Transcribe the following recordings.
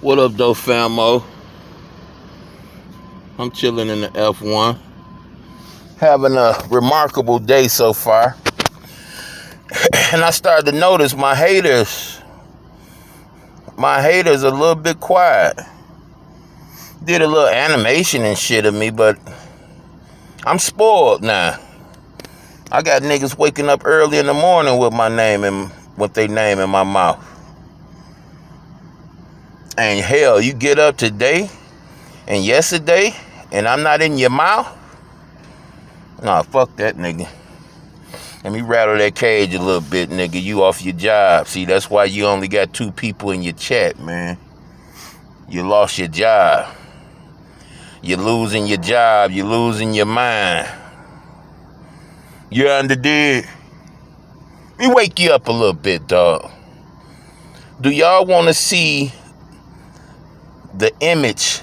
What up, though, famo? I'm chilling in the F1. Having a remarkable day so far. And I started to notice my haters a little bit quiet. Did a little animation and shit of me, but I'm spoiled now. I got niggas waking up early in the morning with my name and with their name in my mouth. And hell, you get up today and yesterday and I'm not in your mouth? Nah, fuck that nigga. Let me rattle that cage a little bit, nigga. You off your job. See, that's why you only got 2 people in your chat, man. You lost your job. You're losing your job. You're losing your mind. You're underdead. Let me wake you up a little bit, dog. Do y'all want to see the image,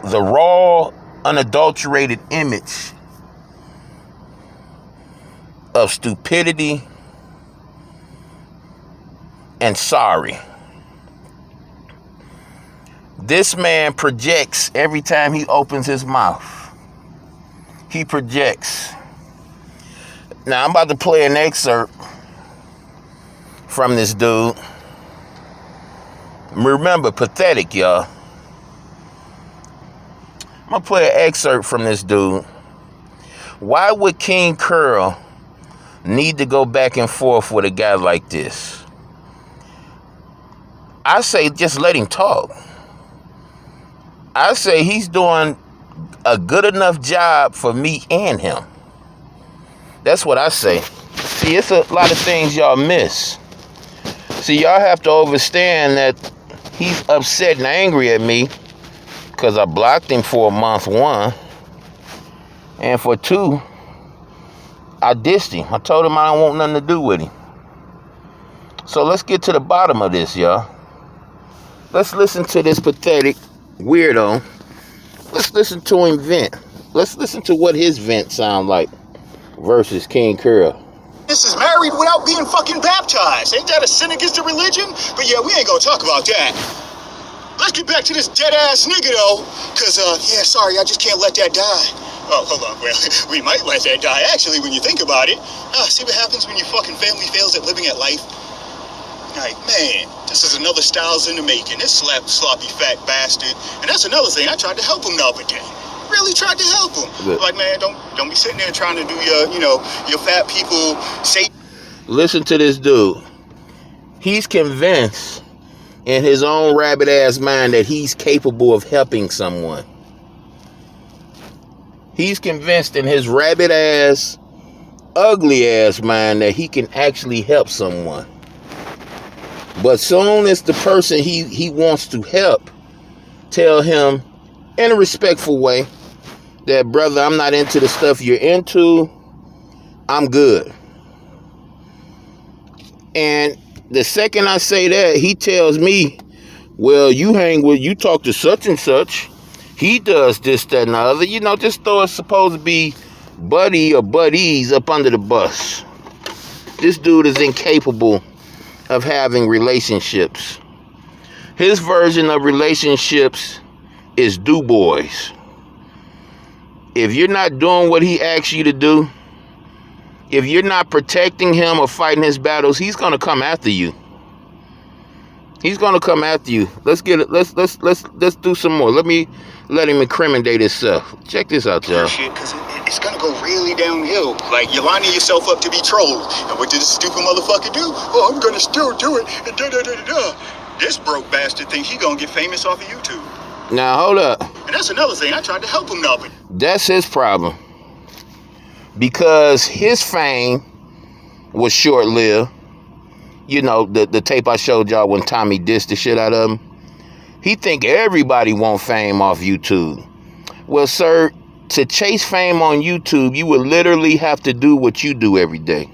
the raw, unadulterated image of stupidity and sorry? This man projects every time he opens his mouth. He projects. Now, I'm about to play an excerpt from this dude. Remember, pathetic, y'all. I'm going to play an excerpt from this dude. Why would King Curl need to go back and forth with a guy like this? I say just let him talk. I say he's doing a good enough job for me and him. That's what I say. See, it's a lot of things y'all miss. See, y'all have to understand that he's upset and angry at me because I blocked him for a month, 1. And for 2, I dissed him. I told him I don't want nothing to do with him. So let's get to the bottom of this, y'all. Let's listen to this pathetic weirdo. Let's listen to him vent. Let's listen to what his vent sound like versus King Curl. This is married without being fucking baptized. Ain't that a sin against the religion? But yeah, we ain't gonna talk about that. Let's get back to this dead-ass nigga, though. Cause, sorry, I just can't let that die. Oh, hold on. Well, we might let that die, actually, when you think about it. See what happens when your fucking family fails at living at life? Like, man, this is another Styles in the making. This sloppy fat bastard. And that's another thing. I tried to help him the other day. Really tried to help him. Good. Like, man, don't be sitting there trying to do your fat people say. Listen to this dude. He's convinced in his own rabbit ass mind that he's capable of helping someone. He's convinced in his rabbit ass, ugly ass mind that he can actually help someone. But soon as the person he wants to help tell him in a respectful way that, brother, I'm not into the stuff you're into, I'm good. And the second I say that, he tells me, well, you talk to such and such, he does this, that, and the other. You know, just throw us supposed to be buddy or buddies up under the bus. This dude is incapable of having relationships. His version of relationships is do boys. If you're not doing what he asks you to do, if you're not protecting him or fighting his battles, he's gonna come after you. He's gonna come after you. Let's get it. Let's do some more. Let him incriminate himself. Check this out, y'all. Shit, because it's gonna go really downhill. Like, you're lining yourself up to be trolled. And what did this stupid motherfucker do? Oh, I'm gonna still do it. And da-da-da-da-da. This broke bastard thinks he gonna get famous off of YouTube. Now, hold up. And that's another thing. I tried to help him now, but that's his problem. Because his fame was short-lived. You know, the tape I showed y'all when Tommy dissed the shit out of him. He think everybody want fame off YouTube. Well, sir, to chase fame on YouTube, you would literally have to do what you do every day.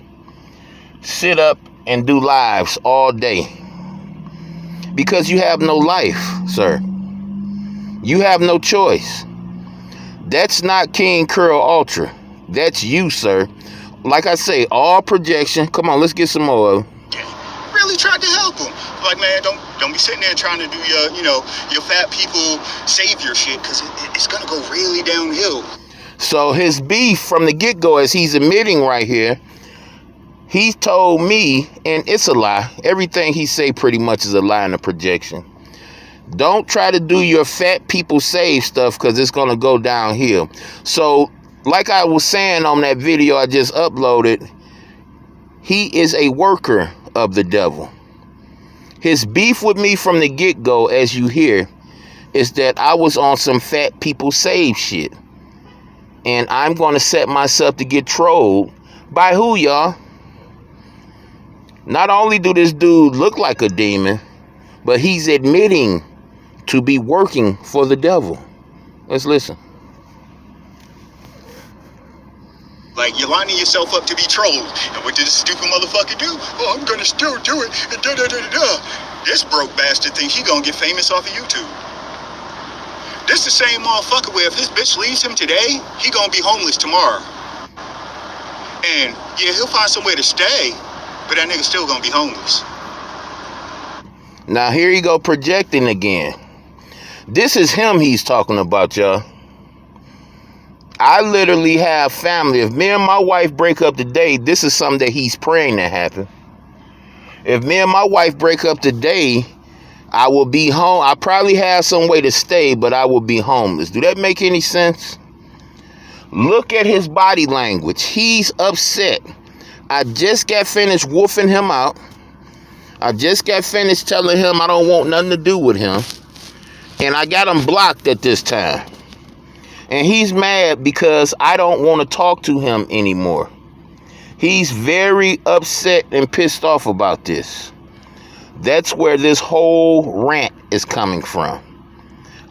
Sit up and do lives all day. Because you have no life, sir. You have no choice. That's not King Curl Ultra. That's you, sir. Like I say, all projection. Come on, let's get some more. Really tried tried to help him. Like, man, don't be sitting there trying to do your fat people savior shit, because it's gonna go really downhill. So his beef from the get-go, as he's admitting right here, he told me, and it's a lie. Everything he say pretty much is a lie and a projection. Don't try to do your fat people save stuff, because it's going to go downhill. So, like I was saying on that video I just uploaded, he is a worker of the devil. His beef with me from the get-go, as you hear, is that I was on some fat people save shit. And I'm going to set myself to get trolled by who, y'all? Not only do this dude look like a demon, but he's admitting to be working for the devil. Let's listen. Like, you're lining yourself up to be trolled. And what did this stupid motherfucker do? Oh, I'm gonna still do it. And da-da-da-da-da. This broke bastard thinks he gonna get famous off of YouTube. This the same motherfucker where if his bitch leaves him today, he gonna be homeless tomorrow. And, yeah, he'll find somewhere to stay, but that nigga still gonna be homeless. Now, here you go projecting again. This is him he's talking about, y'all. I literally have family. If me and my wife break up today, this is something that he's praying to happen. If me and my wife break up today, I will be home. I probably have some way to stay, but I will be homeless. Do that make any sense? Look at his body language. He's upset. I just got finished woofing him out. I just got finished telling him I don't want nothing to do with him. And I got him blocked at this time. And he's mad because I don't want to talk to him anymore. He's very upset and pissed off about this. That's where this whole rant is coming from.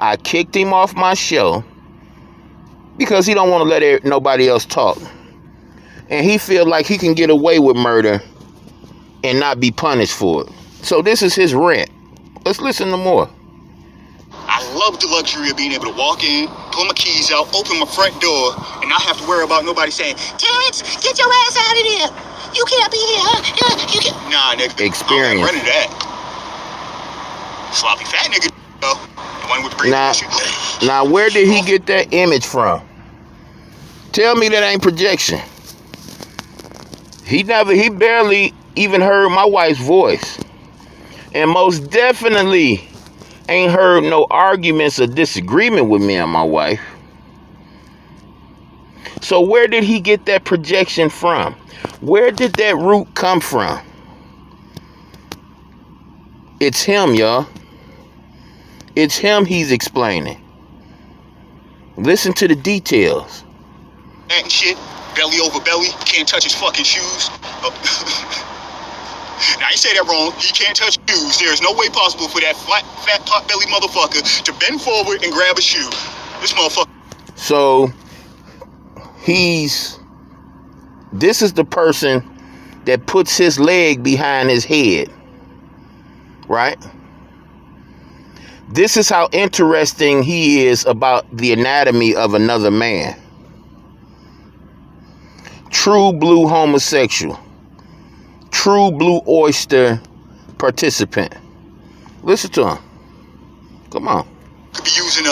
I kicked him off my show because he don't want to let nobody else talk. And he feel like he can get away with murder and not be punished for it. So this is his rant. Let's listen to more. I love the luxury of being able to walk in, pull my keys out, open my front door, and not have to worry about nobody saying, Terrence, get your ass out of there. You can't be here, huh? Yeah, you can't. Nah, nigga. Experience. I'm running that. Sloppy fat nigga, though. The one with the breathing. Now, where did he get that image from? Tell me that ain't projection. He barely even heard my wife's voice. And most definitely ain't heard no arguments or disagreement with me and my wife. So where did he get that projection from? Where did that root come from? It's him, y'all. It's him he's explaining. Listen to the details. And shit, belly over belly, can't touch his fucking shoes. Now, I say that wrong. He can't touch shoes. There is no way possible for that fat pot-belly motherfucker to bend forward and grab a shoe. This motherfucker. So, this is the person that puts his leg behind his head. Right? This is how interesting he is about the anatomy of another man. True blue homosexual. True blue oyster participant. Listen to him. Come on. Could be using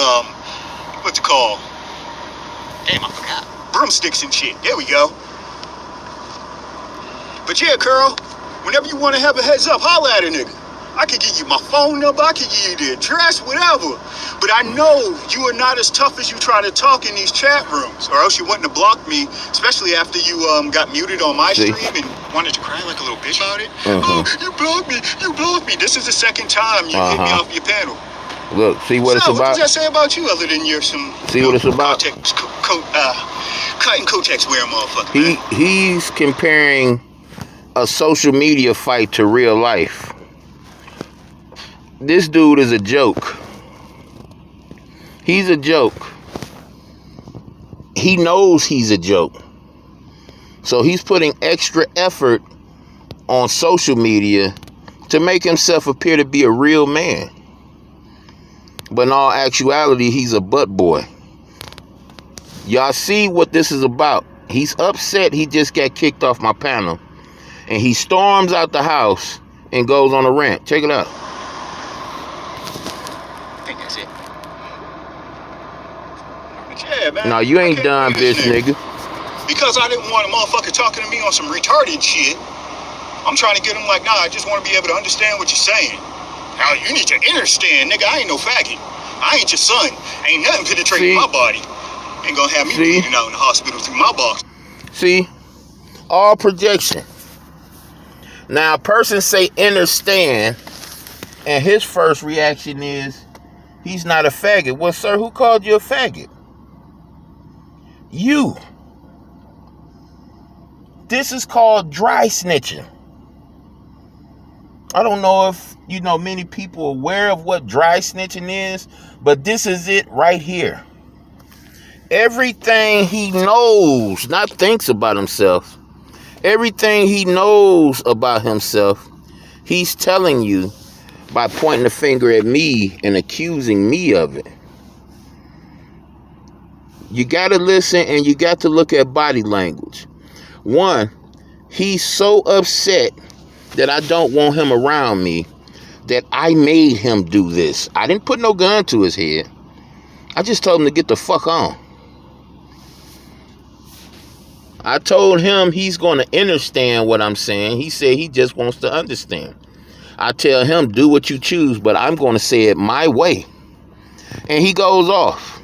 what's it called? Damn, I forgot. Broomsticks and shit. There we go. But yeah, Curl, whenever you want to have a heads up, holla at a nigga. I could give you my phone number, I could give you the address, whatever. But I know you are not as tough as you try to talk in these chat rooms, or else you wouldn't have blocked me, especially after you got muted on my stream and wanted to cry like a little bitch about it. Oh, you blocked me. This is the second time you hit me off your panel. Look, see what it's about? What does that say about you other than you're some... See what it's about? Cut and Kotex wearing motherfucker. He's comparing a social media fight to real life. This dude is a joke. He's a joke. He knows he's a joke. So he's putting extra effort on social media to make himself appear to be a real man. But in all actuality, he's a butt boy. Y'all see what this is about. He's upset he just got kicked off my panel. And he storms out the house and goes on a rant. Check it out. I think that's it. But yeah, man. No, you ain't I can't done, believe bitch this nigga. Because I didn't want a motherfucker talking to me on some retarded shit. I'm trying to get him like, nah, I just want to be able to understand what you're saying. Now, you need to understand, nigga, I ain't no faggot. I ain't your son. Ain't nothing penetrating my body. Ain't gonna have me bleeding out in the hospital through my box. See? All projection. Now, a person say understand, and his first reaction is, he's not a faggot. Well, sir, who called you a faggot? You. This is called dry snitching. I don't know if, many people are aware of what dry snitching is, but this is it right here. Everything he knows, not thinks about himself, everything he knows about himself, he's telling you by pointing the finger at me and accusing me of it. You got to listen and you got to look at body language. One, he's so upset that I don't want him around me that I made him do this. I didn't put no gun to his head. I just told him to get the fuck on. I told him he's going to understand what I'm saying. He said he just wants to understand. I tell him, do what you choose, but I'm going to say it my way. And he goes off.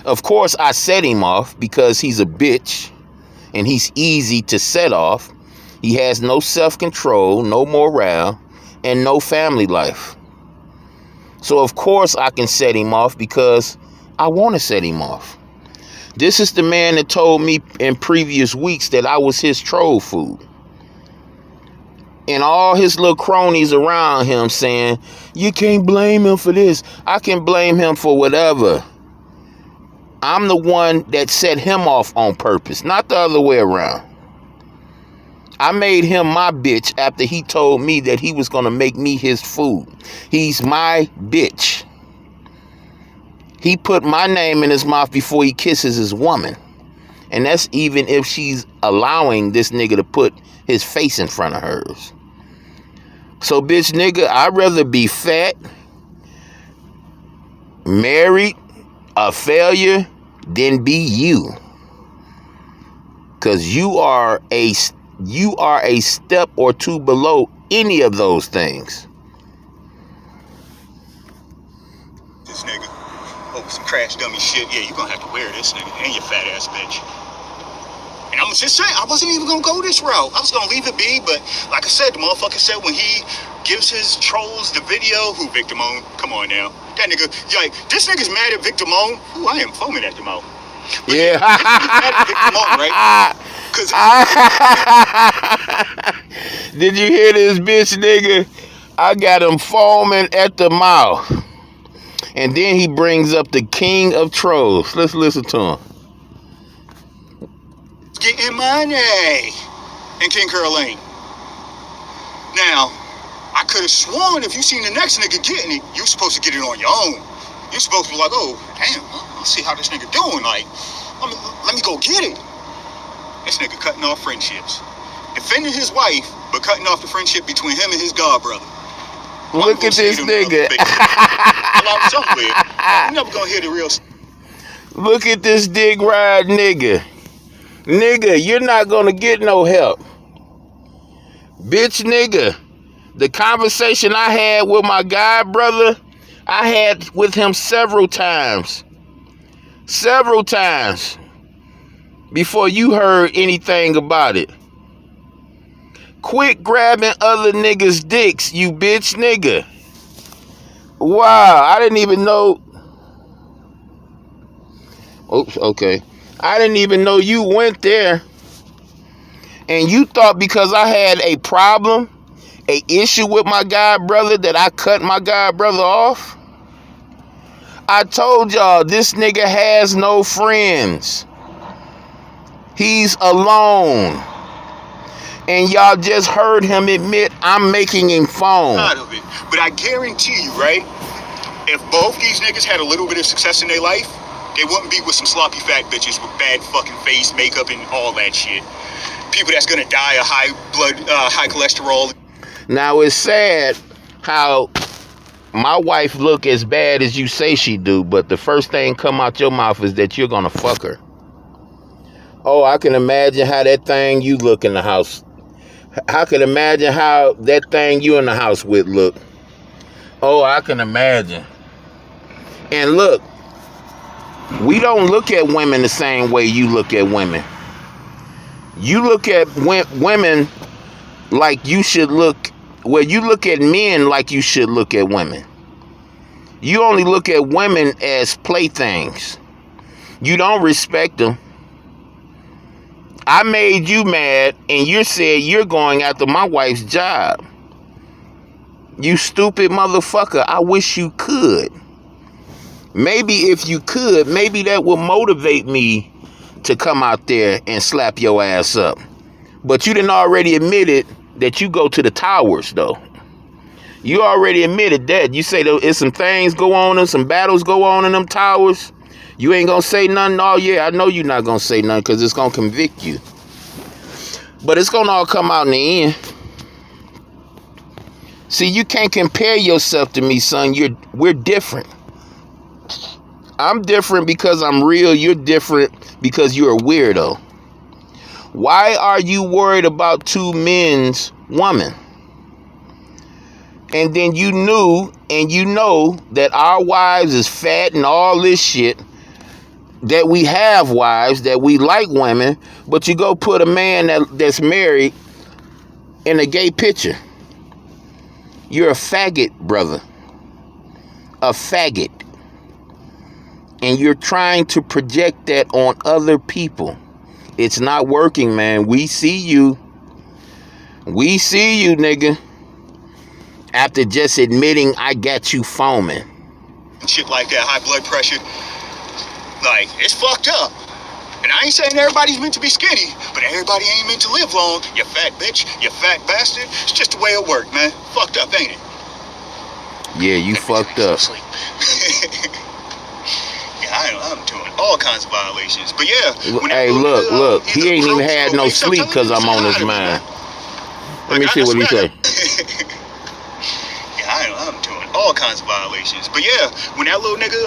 Of course, I set him off because he's a bitch and he's easy to set off. He has no self-control, no morale, and no family life. So, of course, I can set him off because I want to set him off. This is the man that told me in previous weeks that I was his troll food. And all his little cronies around him saying, you can't blame him for this. I can blame him for whatever. I'm the one that set him off on purpose, not the other way around. I made him my bitch after he told me that he was going to make me his food. He's my bitch. He put my name in his mouth before he kisses his woman. And that's even if she's allowing this nigga to put his face in front of hers. So, bitch nigga, I'd rather be fat, married, a failure, than be you. Because you are a step or two below any of those things. This nigga. Over some crash dummy shit. Yeah, you gonna have to wear this nigga and your fat ass bitch. And I'm just saying, I wasn't even gonna go this route. I was gonna leave it be, but like I said, the motherfucker said when he gives his trolls the video, who Victor Moan? Come on now. That nigga, like, this nigga's mad at Victor Moan. Ooh, I am foaming at the mouth. But yeah. This nigga's mad at Victor Moan, right? Did you hear this bitch nigga? I got him foaming at the mouth. And then he brings up the king of trolls. Let's listen to him. Getting money in King Caroline. Now, I could have sworn if you seen the next nigga getting it, you supposed to get it on your own. You're supposed to be like, oh, damn, let's see how this nigga doing. Like, let me go get it. This nigga cutting off friendships. Defending his wife, but cutting off the friendship between him and his god brother. Look at this nigga. You're never gonna hear the real. Look at this dick ride nigga. Nigga, you're not gonna get no help. Bitch nigga. The conversation I had with my god brother, I had with him several times. Several times. Before you heard anything about it. Quit grabbing other niggas' dicks, you bitch nigga. Wow, I didn't even know. Oops, okay. I didn't even know you went there. And you thought because I had a problem, a issue with my god brother, that I cut my god brother off? I told y'all this nigga has no friends. He's alone. And y'all just heard him admit I'm making him foam. Out of it. But I guarantee you, right? If both these niggas had a little bit of success in their life, they wouldn't be with some sloppy fat bitches with bad fucking face, makeup, and all that shit. people that's gonna die of high cholesterol. Now it's sad how my wife look as bad as you say she do, but the first thing come out your mouth is that you're gonna fuck her. Oh, I can imagine how that thing you look in the house. I can imagine how that thing you in the house with look. Oh, I can imagine. And look, we don't look at women the same way you look at women. You look at women like you should look, well, you look at men like you should look at women. You only look at women as playthings. You don't respect them. I made you mad and you said you're going after my wife's job. You stupid motherfucker. I wish you could. Maybe if you could, maybe that would motivate me to come out there and slap your ass up. But you didn't already admitted that you go to the towers, though. You already admitted that. You say there's some things go on and some battles go on in them towers. You ain't gonna say nothing. Oh, yeah, I know you're not gonna say nothing because it's gonna convict you. But it's gonna all come out in the end. See, you can't compare yourself to me, son. We're different. I'm different because I'm real. You're different because you're a weirdo. Why are you worried about two men's woman? And then you knew and you know that our wives is fat and all this shit. That we have wives, that we like women, but you go put a man that's married in a gay picture. You're a faggot, brother. A faggot. And you're trying to project that on other people. It's not working, man. We see you. We see you, nigga. After just admitting I got you foaming. Shit like that, high blood pressure. Like, it's fucked up. And I ain't saying everybody's meant to be skinny, but everybody ain't meant to live long. You fat bitch, you fat bastard. It's just the way it worked, man. Fucked up, ain't it? Yeah, you fucked up. I'm doing all kinds of violations. But yeah. Hey, look. He ain't even had no sleep because I'm on his mind. Let me see what he say. I'm doing all kinds of violations. But yeah, when that little nigga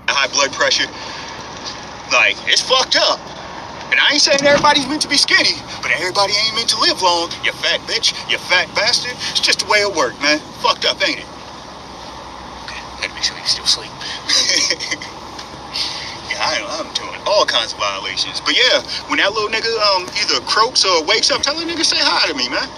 high blood pressure, like, it's fucked up. And I ain't saying everybody's meant to be skinny, but everybody ain't meant to live long. You fat bitch, you fat bastard. It's just the way it worked, man. Fucked up, ain't it? Okay, had to make sure he's still asleep. I'm doing all kinds of violations. But yeah, when that little nigga either croaks or wakes up, tell that nigga say hi to me, man.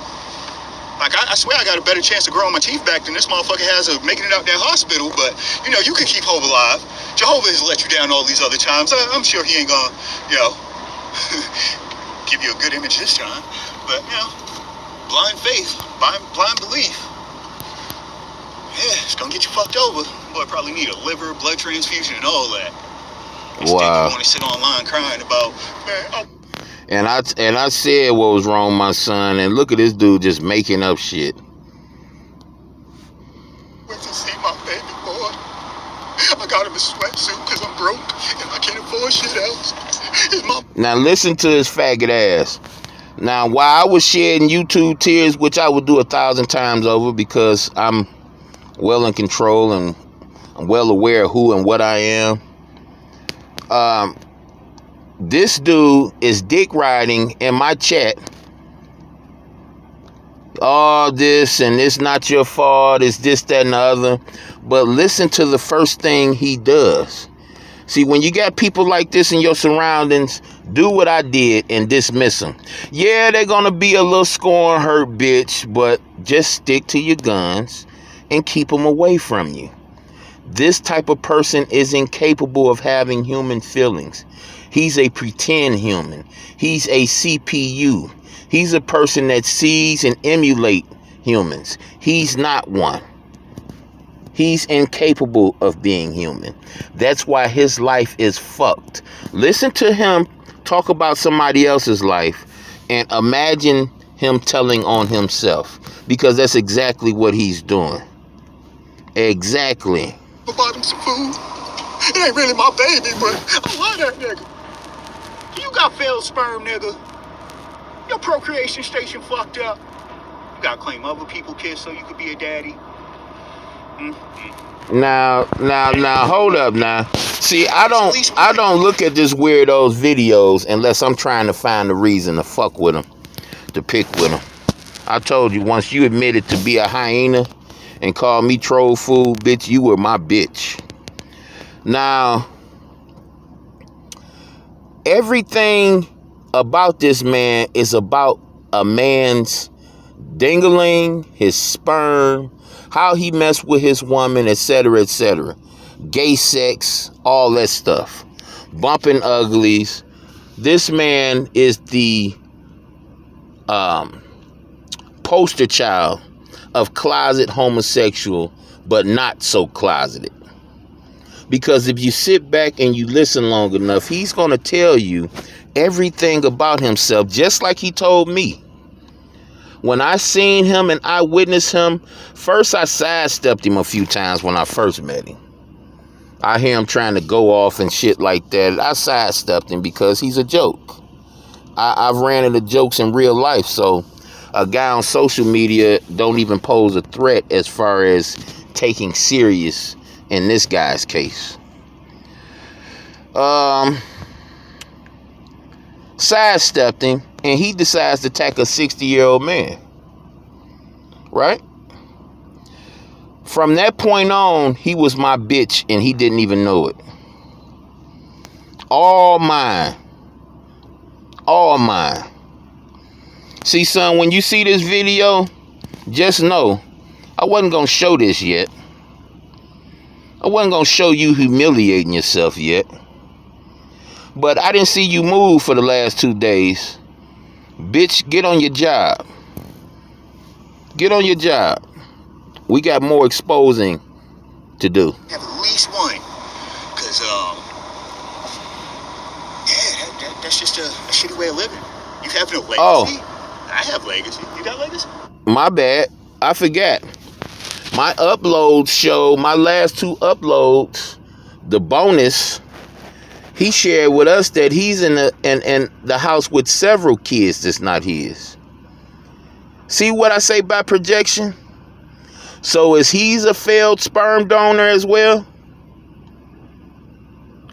Like, I swear I got a better chance of growing my teeth back than this motherfucker has of making it out that hospital. But, you know, you can keep Hope alive. Jehovah has let you down all these other times. I'm sure he ain't gonna, you know, give you a good image this time. But, you know, blind faith, blind belief. Yeah, it's gonna get you fucked over. Boy, probably need a liver, blood transfusion, and all that. Wow. You want to sit online crying about, man, And I said what was wrong with my son, and look at this dude just making up shit. Wait to see my baby boy. I got him a sweatsuit because I'm broke and I can't afford shit else. His mom. Now listen to his faggot ass. Now while I was shedding YouTube tears, which I would do 1,000 times over because I'm well in control and I'm well aware of who and what I am. This dude is dick riding in my chat. All this and it's not your fault. It's this, that, and the other. But listen to the first thing he does. See, when you got people like this in your surroundings, do what I did and dismiss them. Yeah, they're going to be a little scorn hurt bitch, but just stick to your guns and keep them away from you. This type of person is incapable of having human feelings. He's a pretend human. He's a CPU. He's a person that sees and emulates humans. He's not one. He's incapable of being human. That's why his life is fucked. Listen to him talk about somebody else's life and imagine him telling on himself, because that's exactly what he's doing. Exactly. I bought him some food. It ain't really my baby, but I love that nigga. You got failed sperm, nigga. Your procreation station fucked up. You gotta claim other people's kids so you could be a daddy. Now, hold up now. See, I don't look at this weirdo's videos unless I'm trying to find a reason to fuck with him, to pick with him. I told you, once you admitted to be a hyena and call me troll food, bitch, you were my bitch. Now, everything about this man is about a man's dingling, his sperm, how he messed with his woman, etc., etc. Gay sex, all that stuff. Bumping uglies. This man is the poster child of closet homosexual, but not so closeted. Because if you sit back and you listen long enough, he's going to tell you everything about himself, just like he told me. When I seen him and I witnessed him, first I sidestepped him a few times when I first met him. I hear him trying to go off and shit like that. I sidestepped him because he's a joke. I've ran into jokes in real life, so a guy on social media don't even pose a threat as far as taking serious in this guy's case. Sidestepped him, and he decides to attack a 60-year-old man. Right? From that point on, he was my bitch, and he didn't even know it. All mine. All mine. See, son, when you see this video, just know, I wasn't going to show this yet. I wasn't going to show you humiliating yourself yet. But I didn't see you move for the last 2 days. Bitch, get on your job. Get on your job. We got more exposing to do. Have at least one. Because, yeah, that's just a shitty way of living. You have no legacy. Oh. I have legacy. You got legacy? My bad. I forgot. My uploads show, my last 2 uploads, the bonus, he shared with us that he's in the house with several kids that's not his. See what I say by projection? So is he's a failed sperm donor as well?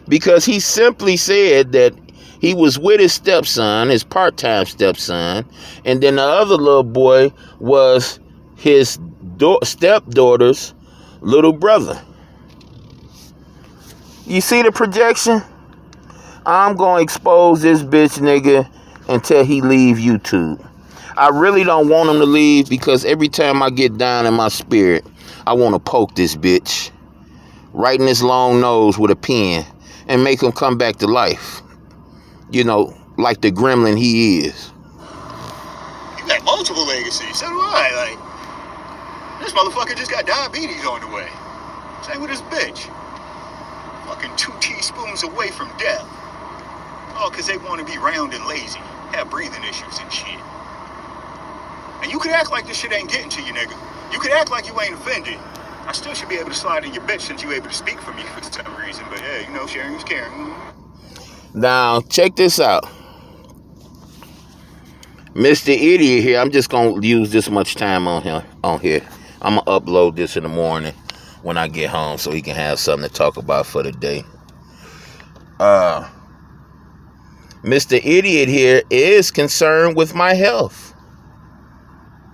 Because he simply said that he was with his stepson, his part-time stepson, and then the other little boy was his stepdaughter's little brother. You see the projection? I'm going to expose this bitch nigga until he leave YouTube. I really don't want him to leave because every time I get down in my spirit, I want to poke this bitch right in his long nose with a pen and make him come back to life. You know, like the gremlin he is. You got multiple legacies. So do I. Like, this motherfucker just got diabetes on the way. Same with this bitch. Fucking 2 teaspoons away from death. All because they want to be round and lazy. Have breathing issues and shit. And you could act like this shit ain't getting to you, nigga. You could act like you ain't offended. I still should be able to slide in your bitch since you able to speak for me for some reason. But yeah, you know, sharing is caring. Now, check this out. Mr. Idiot here, I'm just going to use this much time on here. I'm going to upload this in the morning when I get home so he can have something to talk about for the day. Mr. Idiot here is concerned with my health.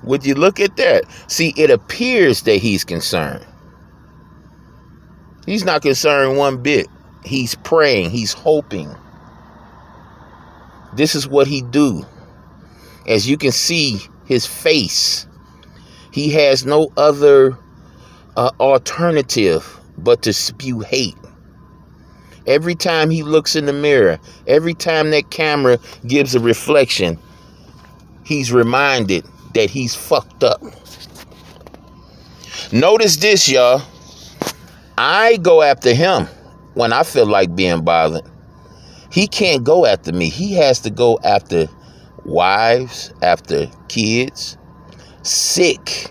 Would you look at that? See, it appears that he's concerned. He's not concerned one bit. He's praying. He's hoping. This is what he do. As you can see, his face. He has no other alternative but to spew hate. Every time he looks in the mirror, every time that camera gives a reflection, he's reminded that he's fucked up. Notice this, y'all. I go after him when I feel like being bothered. He can't go after me. He has to go after wives, after kids. Sick.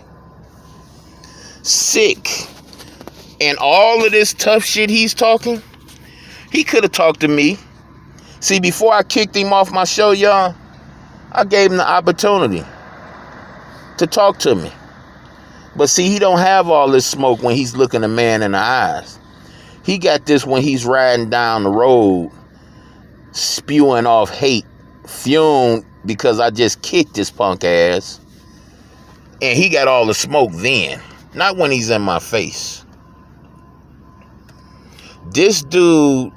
And all of this tough shit he's talking, he could have talked to me. See, before I kicked him off my show, y'all, I gave him the opportunity to talk to me. But see, he don't have all this smoke when he's looking a man in the eyes. He got this when he's riding down the road, spewing off hate, fumed because I just kicked his punk ass. And he got all the smoke then, not when he's in my face. This dude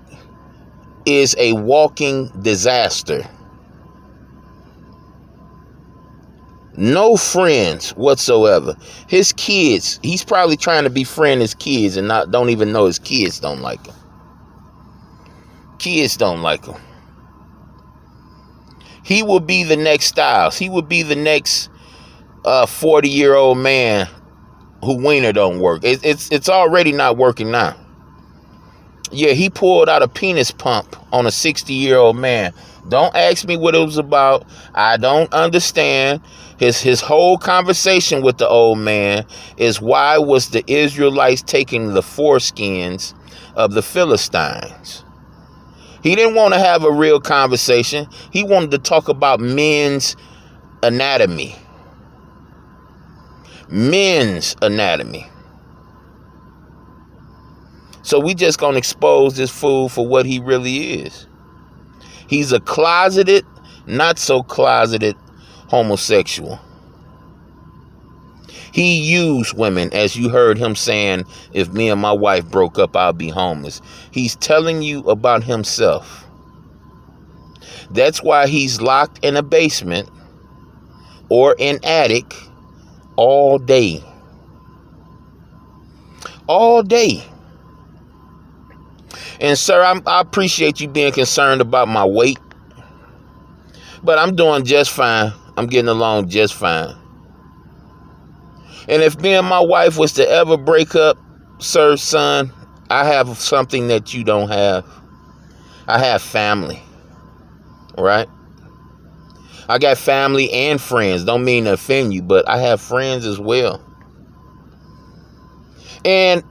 is a walking disaster. No friends whatsoever. His kids, he's probably trying to befriend his kids and don't even know his kids don't like him. Kids don't like him. He will be the next Styles. He will be the next 40-year-old man who wiener don't work. It's already not working now. Yeah, he pulled out a penis pump on a 60-year-old man. Don't ask me what it was about. I don't understand. His whole conversation with the old man is, why was the Israelites taking the foreskins of the Philistines? He didn't want to have a real conversation. He wanted to talk about men's anatomy. Men's anatomy. So we just gonna expose this fool for what he really is. He's a closeted, not so closeted homosexual. He used women, as you heard him saying, if me and my wife broke up, I'll be homeless. He's telling you about himself. That's why he's locked in a basement or an attic all day. All day. And sir, I appreciate you being concerned about my weight, but I'm doing just fine. I'm getting along just fine. And if me and my wife was to ever break up, sir, son, I have something that you don't have. I have family, right? I got family and friends. Don't mean to offend you, but I have friends as well. And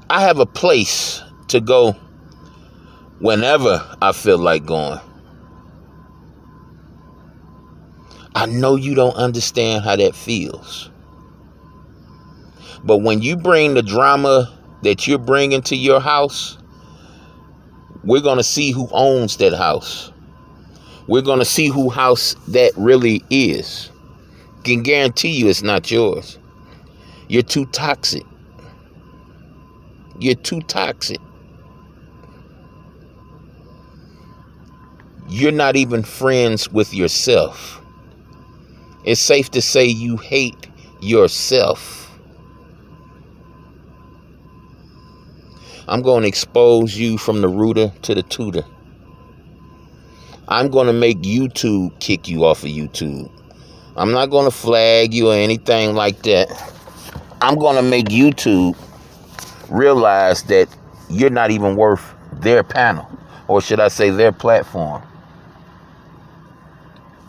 I have a place to go whenever I feel like going. I know you don't understand how that feels. But when you bring the drama that you're bringing to your house, we're going to see who owns that house. We're going to see who house that really is. Can guarantee you it's not yours. You're too toxic. You're too toxic. You're not even friends with yourself. It's safe to say you hate yourself. I'm going to expose you from the rooter to the tutor. I'm going to make YouTube kick you off of YouTube. I'm not going to flag you or anything like that. I'm going to make YouTube realize that you're not even worth their panel, or should I say their platform.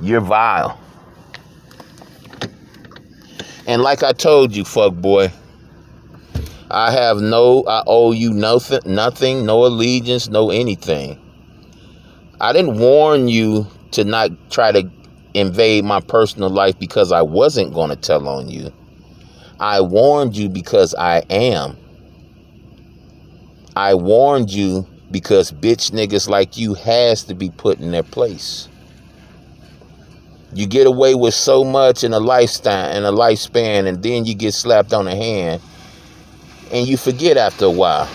You're vile. And like I told you, fuck boy, I owe you nothing, no allegiance, no anything. I didn't warn you to not try to invade my personal life because I wasn't going to tell on you. I warned you because I am. I warned you because bitch niggas like you has to be put in their place. You get away with so much in a lifespan, and then you get slapped on the hand, and you forget after a while.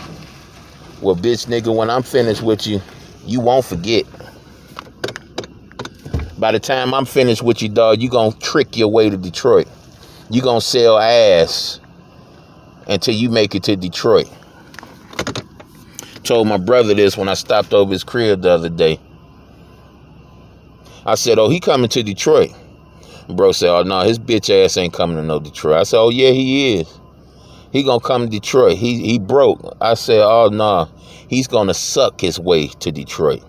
Well, bitch nigga, when I'm finished with you, you won't forget. By the time I'm finished with you, dog, you gonna trick your way to Detroit. You gonna sell ass until you make it to Detroit. Told my brother this when I stopped over his crib the other day. I said, oh, he coming to Detroit. Bro said, oh, no, his bitch ass ain't coming to no Detroit. I said, oh, yeah, he is. He gonna come to Detroit. He broke. I said, oh, no, he's gonna suck his way to Detroit.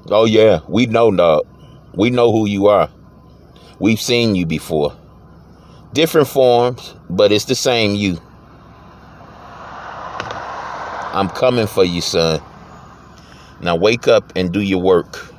Oh, yeah, we know, dog. We know who you are. We've seen you before. Different forms, but it's the same you. I'm coming for you, son. Now wake up and do your work.